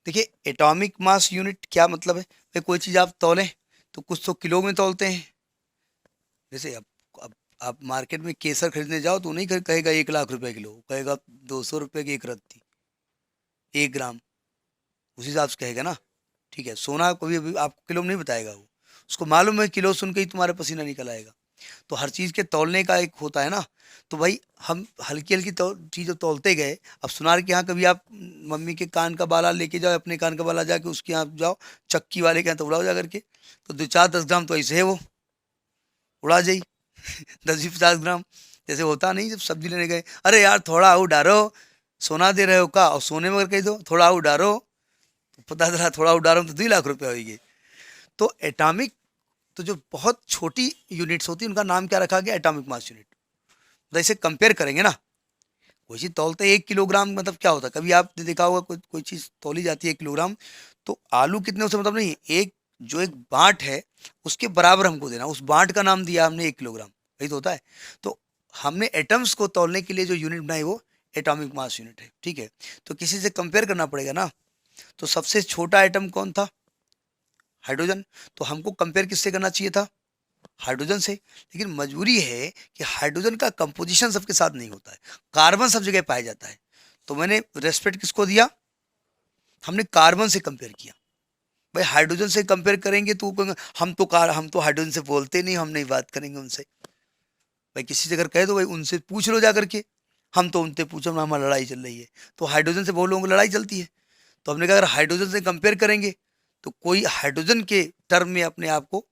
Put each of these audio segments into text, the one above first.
देखिए atomic mass unit क्या मतलब है भाई, कोई चीज़ आप तौलें तो कुछ तो किलो में तौलते हैं। जैसे अब आप मार्केट में केसर खरीदने जाओ तो नहीं कहेगा 1 लाख रुपए किलो, कहेगा 200 रुपये की एक रत्ती, 1 ग्राम, उस हिसाब से कहेगा ना। ठीक है, सोना कभी भी आपको किलो में नहीं बताएगा वो, उसको मालूम है किलो सुन के ही तुम्हारा पसीना निकल आएगा। तो हर चीज़ के तौलने का एक होता है ना। तो भाई हम हल्की हल्की चीज़ें तौलते गए। अब सुनार के यहाँ कभी आप मम्मी के कान का बाला लेके जाओ, अपने कान का बाला जाके उसके यहाँ जाओ, चक्की वाले के यहाँ तो उड़ाओ जा करके, तो 2 4 10 ग्राम तो ऐसे है वो, उड़ा जाई 10 20 50 ग्राम। जैसे होता नहीं, जब सब्जी लेने गए, अरे यार थोड़ा और डारो, सोना दे रहे हो का, और सोने में अगर कह दो थोड़ा और डारो, तो पता चला थोड़ा और डारो तो 2 लाख रुपए होगी। तो एटॉमिक, तो जो बहुत छोटी यूनिट्स होती है उनका नाम क्या रखा गया, एटॉमिक मास यूनिट। तो इसे कंपेयर करेंगे ना, कोई चीज़ तौलते 1 किलोग्राम मतलब क्या होता है, कभी आपने देखा होगा कोई कोई चीज़ तौली जाती है 1 किलोग्राम, तो आलू कितने उसे मतलब नहीं है, एक जो एक बांट है उसके बराबर हमको देना, उस बांट का नाम दिया हमने 1 किलोग्राम, वही तो होता है। तो हमने एटम्स को तौलने के लिए जो यूनिट बनाई वो एटॉमिक मास यूनिट है। ठीक है, तो किसी से कंपेयर करना पड़ेगा ना। तो सबसे छोटा एटम कौन था, हाइड्रोजन। तो हमको कंपेयर किससे करना चाहिए था, हाइड्रोजन से। लेकिन मजबूरी है कि हाइड्रोजन का कंपोजिशन सबके साथ नहीं होता है, कार्बन सब जगह पाया जाता है। तो मैंने रेस्पेक्ट किसको दिया, हमने कार्बन से कंपेयर किया। भाई हाइड्रोजन से कंपेयर करेंगे तो हम तो हाइड्रोजन से बोलते नहीं, हम नहीं बात करेंगे उनसे। भाई किसी से अगर कह दो भाई उनसे पूछ लो जा करके, हम तो उनसे पूछो ना, हमारी लड़ाई चल रही है। तो हाइड्रोजन से बोलोगे लड़ाई चलती है। तो हमने कहा अगर हाइड्रोजन से कंपेयर करेंगे तो कोई हाइड्रोजन के टर्म में अपने आप को,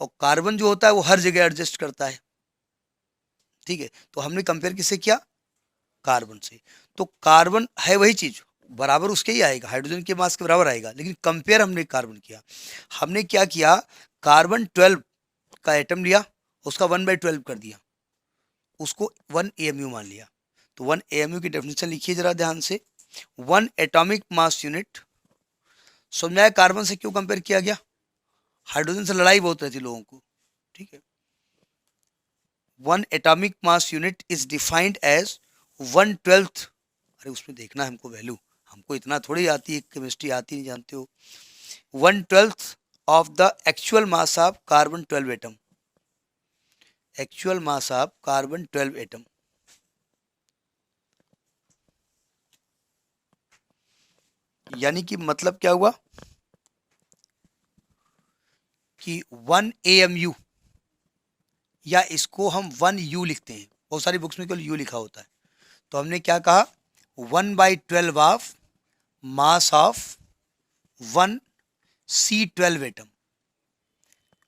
और कार्बन जो होता है वो हर जगह एडजस्ट करता है। ठीक है, तो हमने कंपेयर किससे किया, कार्बन से। तो कार्बन है वही चीज, बराबर उसके ही आएगा, हाइड्रोजन के मास के बराबर आएगा, लेकिन कंपेयर हमने कार्बन किया। हमने क्या किया, कार्बन 12 का एटम लिया, उसका 1/12 कर दिया, उसको 1 AMU मान लिया। तो 1 AMU की डेफिनेशन लिखिए जरा ध्यान से, 1 एटॉमिक मास यूनिट। समझाया कार्बन से क्यों कंपेयर किया गया, हाइड्रोजन से लड़ाई बहुत रहती लोगों को। ठीक है, 1 atomic mass unit is defined as 1/12। अरे उसमें देखना है हमको वैल्यू, हमको इतना थोड़ी आती है, केमिस्ट्री आती नहीं, जानते हो। 1/12 of the actual mass of carbon 12 atom, actual mass of carbon 12 atom. यानी कि मतलब क्या हुआ कि 1 AMU, या इसको हम 1U लिखते हैं, बहुत सारी बुक्स में केवल यू लिखा होता है। तो हमने क्या कहा, 1/12 of mass of 1C12 atom.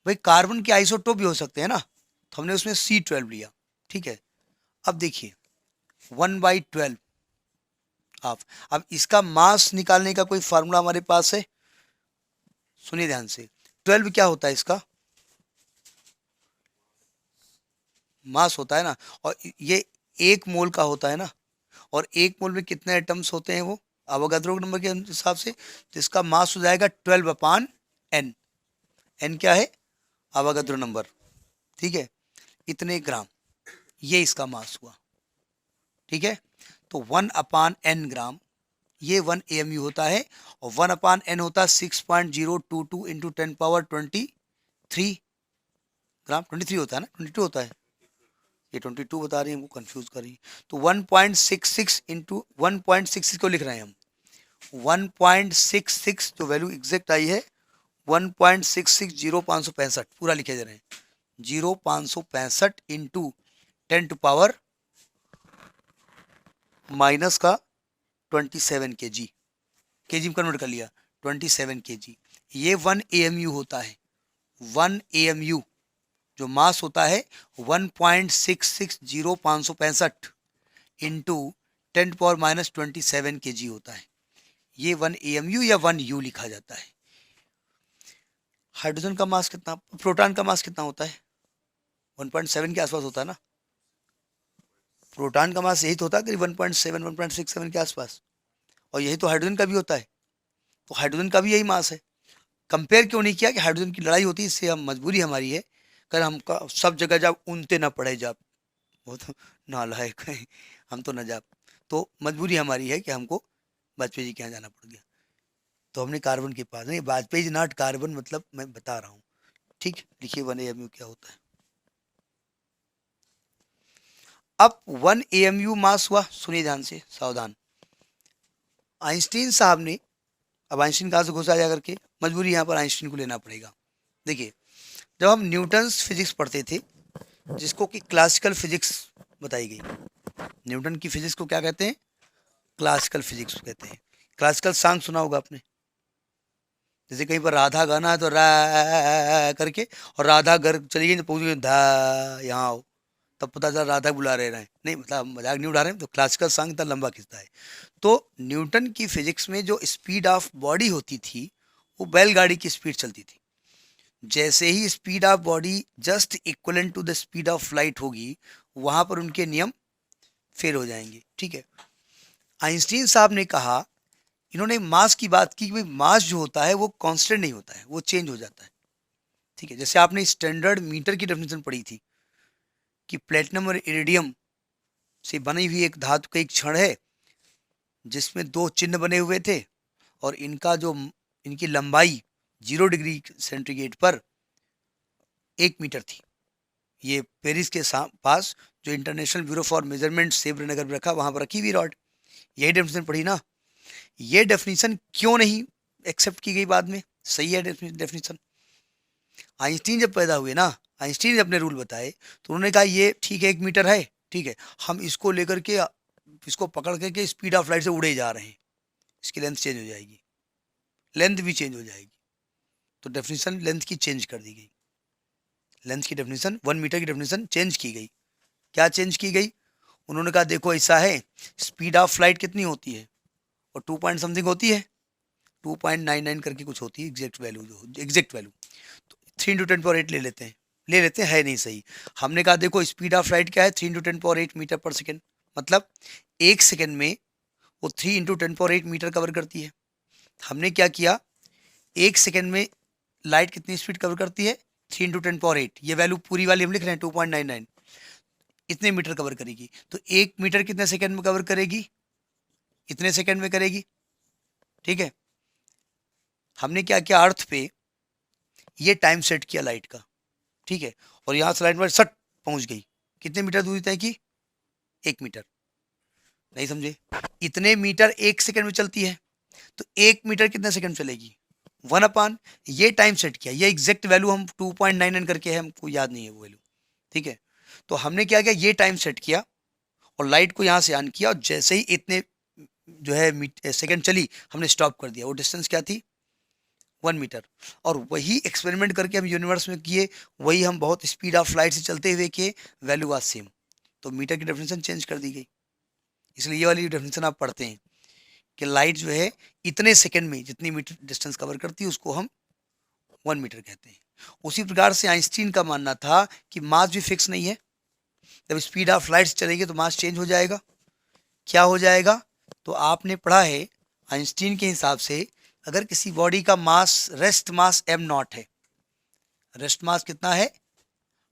भाई कार्बन के आइसोटोप भी हो सकते हैं ना, तो हमने उसमें C12 लिया। ठीक है, अब देखिए 1/12 ऑफ, अब इसका मास निकालने का कोई फार्मूला हमारे पास है, सुनिए ध्यान से। 12 क्या होता है इसका, मास होता है ना, और ये 1 मोल का होता है ना, और 1 मोल में कितने एटम्स होते हैं वो अवोगाद्रो नंबर के हिसाब से, तो इसका मास हो जाएगा 12/n। n क्या है, अवोगाद्रो नंबर। ठीक है, इतने ग्राम, ये इसका मास हुआ। ठीक है, तो 1/n ग्राम, ये 1 AMU होता है, और 1/n होता है 6.022 इंटू 10 पावर 23 ग्राम, 23 होता है ना, 22 होता है, ये 22 बता रही है, हमको कंफ्यूज कर रही है। तो 1.66 इंटू 1.66 को लिख रहे हैं हम, 1.66 जो वैल्यू एग्जैक्ट आई है 1.660565 पूरा लिखे जा रहे हैं, 0565 इंटू 10 माइनस का 27 kg, केजी में कन्वर्ट कर लिया, 27 kg। ये 1 AMU होता है, 1 AMU जो मास होता है 1.660565 इंटू 10 पावर -27 kg होता है। ये 1 AMU या 1U लिखा जाता है। हाइड्रोजन का मास कितना, प्रोटॉन का मास कितना होता है, 1.7 के आसपास होता है ना। प्रोटॉन का मास यही तो होता है करीब 1.7 1.67 के आसपास, और यही तो हाइड्रोजन का भी होता है। तो हाइड्रोजन का भी यही मास है। कंपेयर क्यों नहीं किया कि हाइड्रोजन की लड़ाई होती है, इससे हम मजबूरी हमारी है, कर हमका सब जगह जब उनते ना पड़े जब, वो तो नालायक है, हम तो न जा, तो मजबूरी हमारी है कि हमको वाजपेयी जी के यहाँ जाना पड़ गया। तो हमने कार्बन के पास नहीं, वाजपेयी इज नॉट कार्बन, मतलब मैं बता रहा हूँ। ठीक, लिखिए 1 AMU क्या होता है। अब 1 AMU मास हुआ, सुनिए ध्यान से, सावधान। आइंस्टीन साहब ने, अब आइंस्टीन कहाँ से घुसा जा करके, मजबूरी यहाँ पर आइंस्टीन को लेना पड़ेगा। देखिए, जब हम न्यूटन्स फिजिक्स पढ़ते थे, जिसको कि क्लासिकल फिजिक्स बताई गई, न्यूटन की फिजिक्स को क्या कहते हैं, क्लासिकल फिजिक्स कहते हैं। क्लासिकल सॉन्ग सुना होगा आपने, जैसे कहीं पर राधा गाना है तो रा करके, और राधा घर चली गई तो पहुंच गई धा, यहाँ आओ, तब पता चला राधा बुला रहे हैं, नहीं मतलब मजाक नहीं उड़ा रहे हैं, तो क्लासिकल सॉन्ग इतना लंबा खिंचता है। तो न्यूटन की फिजिक्स में जो स्पीड ऑफ बॉडी होती थी, वो बैलगाड़ी की स्पीड चलती थी। जैसे ही speed of body just equivalent to the speed of light होगी, वहां पर उनके नियम फेल हो जाएंगे। ठीक है, आइंस्टीन साहब ने कहा, इन्होंने मास की बात की कि भाई मास जो होता है वो कांस्टेंट नहीं होता है, वो चेंज हो जाता है। ठीक है, जैसे आपने स्टैंडर्ड मीटर की डेफिनेशन पढ़ी थी कि प्लेटिनम और इरिडियम से बनी हुई एक धातु का एक क्षण है जिसमें 2 चिन्ह बने हुए थे, और इनका जो इनकी लंबाई 0 डिग्री सेंटीग्रेड पर 1 मीटर थी। ये पेरिस के पास जो इंटरनेशनल ब्यूरो फॉर मेजरमेंट सेब्रनगर में रखा, वहां पर रखी हुई रॉड। यही डेफिनेशन पढ़ी ना। ये डेफिनेशन क्यों नहीं एक्सेप्ट की गई बाद में, सही है डेफिनेशन। आइंस्टीन जब पैदा हुए ना, आइंस्टीन ने अपने रूल बताए, तो उन्होंने कहा ये ठीक है 1 मीटर है, ठीक है, हम इसको लेकर के, इसको पकड़ करके स्पीड ऑफ लाइट से उड़े जा रहे हैं, इसकी लेंथ चेंज हो जाएगी, लेंथ भी चेंज हो जाएगी। तो डेफिनेशन लेंथ की चेंज कर दी गई, लेंथ की डेफिनेशन 1 मीटर की डेफिनेशन चेंज की गई। क्या चेंज की गई, उन्होंने कहा देखो ऐसा है, स्पीड ऑफ लाइट कितनी होती है, और 2 पॉइंट समथिंग होती है, 2.99 करके कुछ होती है एग्जैक्ट वैल्यू, जो एग्जैक्ट वैल्यू, तो 3 × 10⁸ ले लेते हैं, है नहीं सही। हमने कहा देखो स्पीड ऑफ लाइट क्या है, 3 × 10⁸ मीटर पर सेकेंड, मतलब 1 सेकेंड में वो 3 × 10⁸ मीटर कवर करती है। हमने क्या किया, 1 सेकेंड में लाइट कितनी स्पीड कवर करती है, 3 × 10⁸, ये वैल्यू पूरी वाली हम लिख रहे हैं 2.99, इतने मीटर कवर करेगी। तो 1 मीटर कितने सेकेंड में कवर करेगी, इतने सेकेंड में करेगी। ठीक है, हमने क्या किया, अर्थ पे ये टाइम सेट किया लाइट का, ठीक है, और यहाँ से लाइट में सट पहुंच गई, कितने मीटर दूरी तय की, 1 मीटर। नहीं समझे, इतने मीटर 1 सेकेंड में चलती है, तो 1 मीटर कितने सेकेंड चलेगी, 1/, ये टाइम सेट किया, ये एग्जैक्ट वैल्यू हम 2.99 करके है, हमको याद नहीं है वो वैल्यू। ठीक है, तो हमने क्या किया, ये टाइम सेट किया और लाइट को यहाँ से ऑन किया, और जैसे ही इतने जो है सेकेंड चली, हमने स्टॉप कर दिया। वो डिस्टेंस क्या थी, 1 मीटर। और वही एक्सपेरिमेंट करके हम यूनिवर्स में किए, वही हम बहुत स्पीड ऑफ लाइट से चलते हुए किए, वैल्यू वाज सेम, तो मीटर की डेफिनेशन चेंज कर दी गई। इसलिए ये वाली डेफिनेशन आप पढ़ते हैं कि लाइट जो है इतने सेकंड में जितनी मीटर डिस्टेंस कवर करती है, उसको हम 1 मीटर कहते हैं। उसी प्रकार से आइंस्टीन का मानना था कि मास भी फिक्स नहीं है, जब स्पीड ऑफ लाइट चलेगी तो मास चेंज हो जाएगा। क्या हो जाएगा, तो आपने पढ़ा है आइंस्टीन के हिसाब से, अगर किसी बॉडी का मास, रेस्ट मास m0 है, रेस्ट मास कितना है,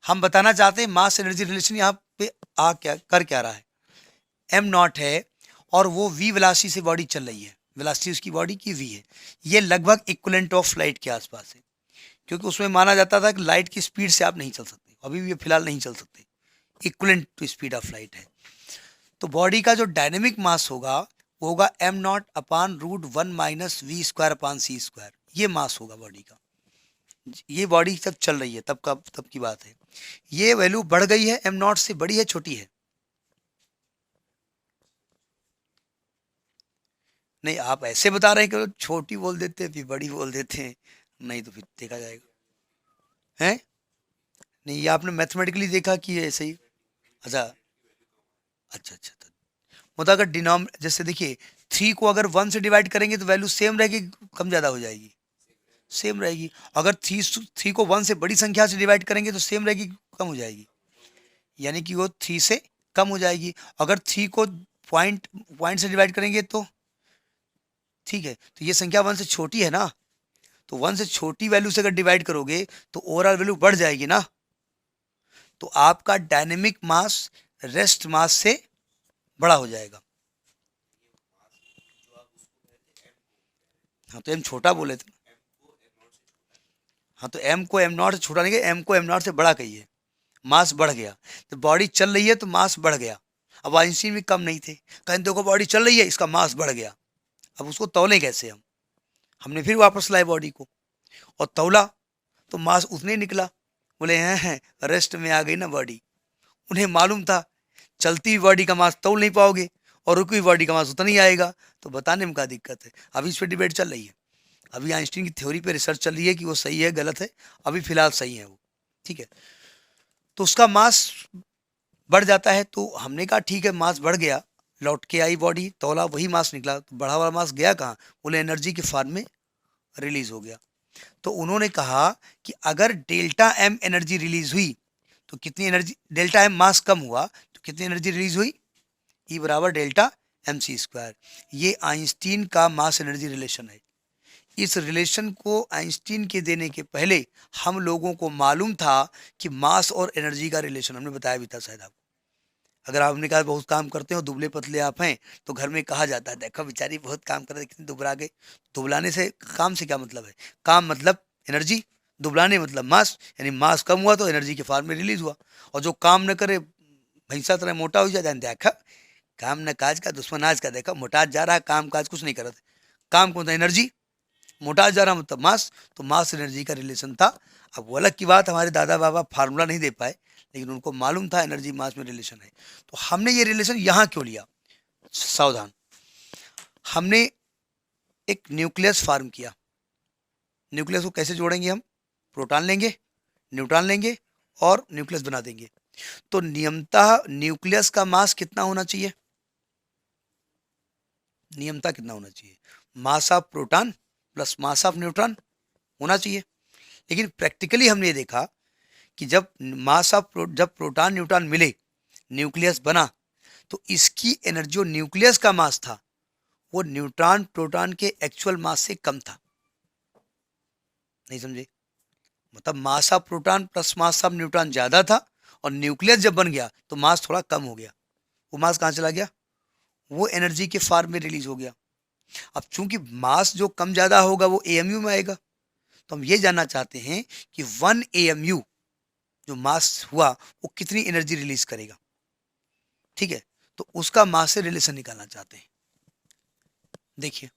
हम बताना चाहते हैं मास एनर्जी रिलेशन यहाँ पे क्या रहा है, m0 है, और वो v वेलोसिटी से बॉडी चल रही है, वेलोसिटी उसकी बॉडी की v है, ये लगभग इक्विवेलेंट ऑफ लाइट के आसपास है, क्योंकि उसमें माना जाता था कि लाइट की स्पीड से आप नहीं चल सकते, अभी भी फिलहाल नहीं चल सकते, equivalent to speed of light है। तो बॉडी का जो डायनेमिक मास होगा वो होगा m0/√1 - v²/c², ये मास होगा बॉडी का। ये बॉडी जब चल रही है तब की बात है। ये वैल्यू बढ़ गई है, m0 से बड़ी है छोटी है, नहीं आप ऐसे बता रहे हैं कि छोटी बोल देते हैं फिर बड़ी बोल देते हैं, नहीं तो फिर देखा जाएगा है, नहीं ये आपने मैथमेटिकली देखा कि ऐसे ही। अच्छा अच्छा अच्छा, मतलब अगर डिनोम जैसे देखिए 3 को अगर 1 से डिवाइड करेंगे तो वैल्यू सेम रहेगी, कम ज़्यादा हो जाएगी, सेम रहेगी। अगर 3 को 1 से बड़ी संख्या से डिवाइड करेंगे तो सेम रहेगी, कम हो जाएगी, यानी कि वो 3 से कम हो जाएगी। अगर 3 को पॉइंट पॉइंट से डिवाइड करेंगे तो ठीक है, तो ये संख्या 1 से छोटी है ना, तो 1 से छोटी वैल्यू से अगर डिवाइड करोगे तो ओवरऑल वैल्यू बढ़ जाएगी ना, तो आपका डायनेमिक मास रेस्ट मास से बड़ा हो जाएगा। हाँ तो एम छोटा बोले थे। हाँ तो एम को एम नॉट से छोटा नहीं, एम को एम नॉट से बड़ा कहिए, मास बढ़ गया। तो बॉडी चल रही है तो मास बढ़ गया। अब आइंस्टीन भी कम नहीं थे, कहें देखो बॉडी चल रही है, इसका मास बढ़ गया। अब उसको तौलें कैसे हम? हमने फिर वापस लाए बॉडी को और तौला, तो मास उतने ही निकला। बोले हैं रेस्ट में आ गई ना बॉडी। उन्हें मालूम था चलती हुई बॉडी का मास तौल नहीं पाओगे और रुकी हुई बॉडी का मास उतना ही आएगा, तो बताने में क्या दिक्कत है? अभी इस पर डिबेट चल रही है। अभी आइंस्टीन की थ्योरी पे रिसर्च चल रही है कि वो सही है गलत है, अभी फिलहाल सही है वो, ठीक है। तो उसका मास बढ़ जाता है, तो हमने कहा ठीक है मास बढ़ गया, लौट के आई बॉडी, तौला वही मास निकला, तो बढ़ा हुआ मास गया कहाँ? बोले एनर्जी के फॉर्म में रिलीज हो गया। तो उन्होंने कहा कि अगर डेल्टा एम एनर्जी रिलीज हुई तो कितनी एनर्जी, डेल्टा एम मास कम हुआ तो कितनी एनर्जी रिलीज हुई? ई बराबर डेल्टा एम सी स्क्वायर। ये आइंस्टीन का मास एनर्जी रिलेशन है। इस रिलेशन को आइंस्टीन के देने के पहले हम लोगों को मालूम था कि मास और एनर्जी का रिलेशन, हमने बताया भी था शायद आपको। अगर आपने कहा बहुत काम करते हो, दुबले पतले आप हैं, तो घर में कहा जाता है देखो बेचारी बहुत काम कर रही, कितनी दुबला गए। दुबलाने से, काम से क्या मतलब है? काम मतलब एनर्जी, दुबलाने मतलब मास, यानी मास कम हुआ तो एनर्जी के फॉर्म में रिलीज हुआ। और जो काम न करे, भैंसा तरह मोटा हो जाता है, देखा काम न काज का दुश्मन आज का, देखा मोटा जा रहा है, काम काज कुछ नहीं कर रहा। काम कौन था? एनर्जी। मोटा जा रहा मतलब मास, तो मास एनर्जी का रिलेशन था। अब वो अलग की बात, हमारे दादा बाबा फार्मूला नहीं दे पाए, लेकिन उनको मालूम था एनर्जी मास में रिलेशन है। तो हमने ये रिलेशन यहाँ क्यों लिया? सावधान, हमने एक न्यूक्लियस फॉर्म किया। न्यूक्लियस को कैसे जोड़ेंगे हम? प्रोटॉन लेंगे, न्यूट्रॉन लेंगे और न्यूक्लियस बना देंगे। तो नियमतः न्यूक्लियस का मास कितना होना चाहिए? नियमतः कितना होना चाहिए? Mass of proton plus mass of neutron होना चाहिए। लेकिन प्रैक्टिकली हमने ये देखा कि जब मास ऑफ जब प्रोटॉन न्यूट्रॉन मिले, न्यूक्लियस बना, तो इसकी एनर्जी, जो न्यूक्लियस का मास था, वो न्यूट्रॉन प्रोटॉन के एक्चुअल मास से कम था। नहीं समझे? मतलब mass of proton plus mass of neutron ज्यादा था, और न्यूक्लियस जब बन गया तो मास थोड़ा कम हो गया। वो मास कहाँ चला गया? वो एनर्जी के फॉर्म में रिलीज हो गया। अब चूंकि मास जो कम ज्यादा होगा वो एएमयू में आएगा, तो हम ये जानना चाहते हैं कि 1 एएमयू जो मास हुआ वो कितनी एनर्जी रिलीज करेगा, ठीक है। तो उसका मास से रिलेशन निकालना चाहते हैं। देखिए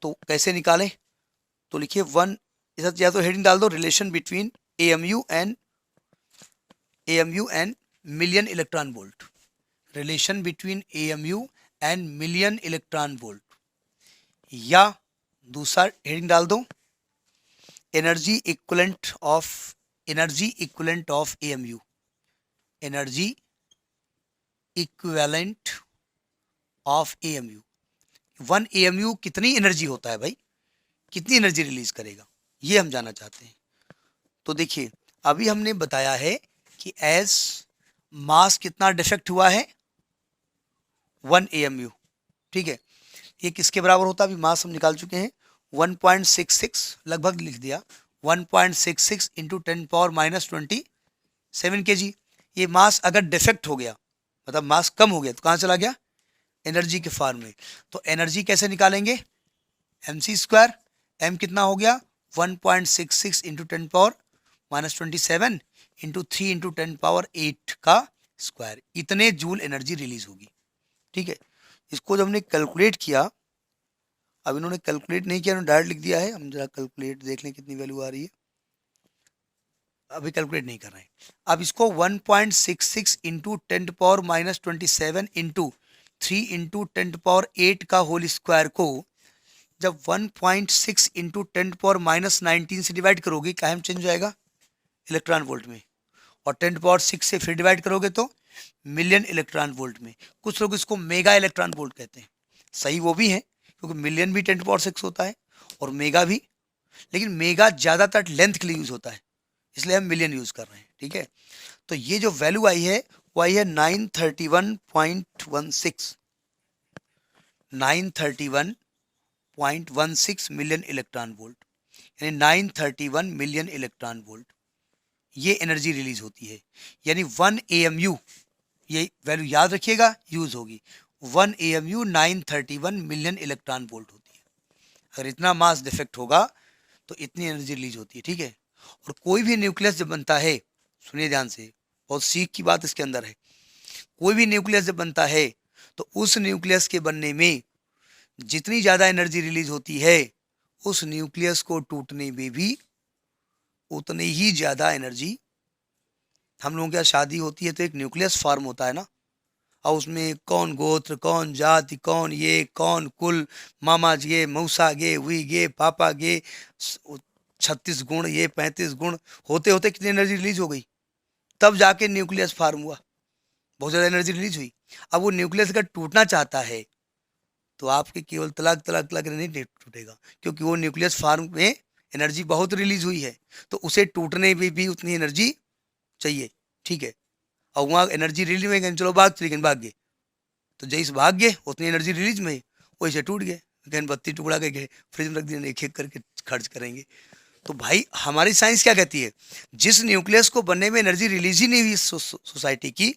तो कैसे निकालें? तो लिखिए 1, या तो हेडिंग डाल दो relation between AMU and million electron volt. Relation between AMU and million electron volt, या दूसरा हेडिंग डाल दो energy equivalent of AMU. Energy equivalent of AMU. 1 AMU कितनी एनर्जी होता है भाई, कितनी एनर्जी रिलीज करेगा, ये हम जानना चाहते हैं। तो देखिए अभी हमने बताया है कि एज मास कितना डिफेक्ट हुआ है? 1 एएमयू, ठीक है। ये किसके बराबर होता है? अभी मास हम निकाल चुके हैं, 1.66 लगभग लिख दिया, 1.66 इंटू 10⁻⁻27 kg। ये मास अगर डिफेक्ट हो गया, मतलब मास कम हो गया, तो कहाँ चला गया? एनर्जी के फॉर्म में। तो एनर्जी कैसे निकालेंगे? mc²। m कितना हो गया? 1.66 इंटू 10⁻⁻27 इंटू 3 इंटू 10⁻8 का स्क्वायर, इतने जूल एनर्जी रिलीज होगी, ठीक है। इसको जब हमने कैलकुलेट किया, अब इन्होंने कैलकुलेट नहीं किया, इन्होंने डायरेक्ट लिख दिया है, हम जरा कैलकुलेट देख लें कितनी वैल्यू आ रही है। अभी कैलकुलेट नहीं कर रहे हैं। अब इसको 1.66 इंटू 10⁻⁻27 इंटू 3 इंटू 10⁻8 का होल स्क्वायर को जब 1.6 इंटू 10⁻⁻19 से डिवाइड करोगे, कायम चेंज हो जाएगा इलेक्ट्रॉन वोल्ट में, और 10⁻6 से फिर डिवाइड करोगे तो मिलियन इलेक्ट्रॉन वोल्ट में। कुछ लोग इसको मेगा इलेक्ट्रॉन वोल्ट कहते हैं, सही वो भी है, क्योंकि मिलियन भी 10⁻6 होता है और मेगा भी, लेकिन मेगा ज़्यादातर लेंथ के लिए यूज़ होता है, इसलिए हम मिलियन यूज़ कर रहे हैं, ठीक है। तो ये जो वैल्यू आई है वो आई है 931.16, 931.16 मिलियन इलेक्ट्रॉन वोल्ट, यानी 931 मिलियन इलेक्ट्रॉन वोल्ट ये एनर्जी रिलीज होती है। यानी 1 एएमयू, ये वैल्यू याद रखिएगा, यूज होगी 1 AMU 931 मिलियन इलेक्ट्रॉन वोल्ट होती है। अगर इतना मास डिफेक्ट होगा तो इतनी एनर्जी रिलीज होती है, ठीक है। और कोई भी न्यूक्लियस जब बनता है, सुनिए ध्यान से, बहुत सीख की बात इसके अंदर है। कोई भी न्यूक्लियस जब बनता है तो उस न्यूक्लियस के बनने में जितनी ज़्यादा एनर्जी रिलीज होती है, उस न्यूक्लियस को टूटने में भी उतनी ही ज़्यादा एनर्जी। हम लोगों के यहाँ शादी होती है तो एक न्यूक्लियस फॉर्म होता है ना, और उसमें कौन गोत्र, कौन जाति, कौन ये, कौन कुल, मामा गे, मौसा गे, वी गे, पापा गे, 36 गुण, ये 35 गुण, होते होते कितनी एनर्जी रिलीज हो गई, तब जाके न्यूक्लियस फॉर्म हुआ, बहुत ज़्यादा एनर्जी रिलीज हुई। अब वो न्यूक्लियस अगर टूटना चाहता है तो आपके केवल तलाक तलाक तलाक नहीं टूटेगा, क्योंकि वो न्यूक्लियस फॉर्म में एनर्जी बहुत रिलीज हुई है, तो उसे टूटने में भी उतनी एनर्जी चाहिए, ठीक है। और वहाँ एनर्जी रिलीज में गए, चलो भाग चले गए, भाग गए, तो जैसे भाग गए उतनी एनर्जी रिलीज में वैसे टूट गए, कहीं बत्ती टुकड़ा के गए फ्रिज में रख दिया, एक एक करके खर्च करेंगे। तो भाई हमारी साइंस क्या कहती है, जिस न्यूक्लियस को बनने में एनर्जी रिलीज ही नहीं हुई सोसाइटी की,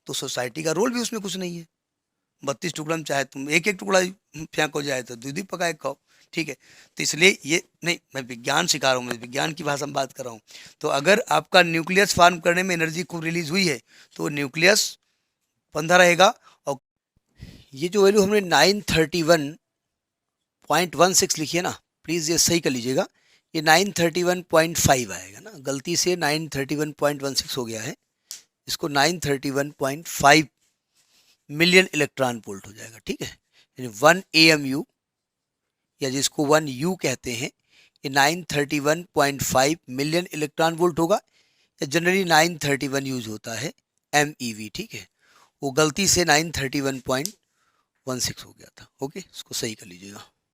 तो सोसाइटी का रोल भी उसमें कुछ नहीं है। 32 टुकड़ा में चाहे तुम एक एक टुकड़ा फेंको जाए तो दूध ही पकाए खाओ, ठीक है। तो इसलिए ये नहीं, मैं विज्ञान सिखा रहा हूँ, मैं विज्ञान की भाषा में बात कर रहा हूँ। तो अगर आपका न्यूक्लियस फॉर्म करने में एनर्जी खूब रिलीज हुई है तो न्यूक्लियस बंधा रहेगा। और ये जो वैल्यू हमने 931.16 लिखी है ना, प्लीज़ ये सही कर लीजिएगा, ये 931.5 आएगा ना, गलती से 931.16 हो गया है, इसको 931.5 मिलियन इलेक्ट्रॉन वोल्ट हो जाएगा, ठीक है। यानी 1 AMU या जिसको 1 U कहते हैं, ये 931.5 मिलियन इलेक्ट्रॉन वोल्ट होगा, या जनरली 931 यूज होता है MeV, ठीक है। वो गलती से 931.16 हो गया था, ओके, इसको सही कर लीजिएगा।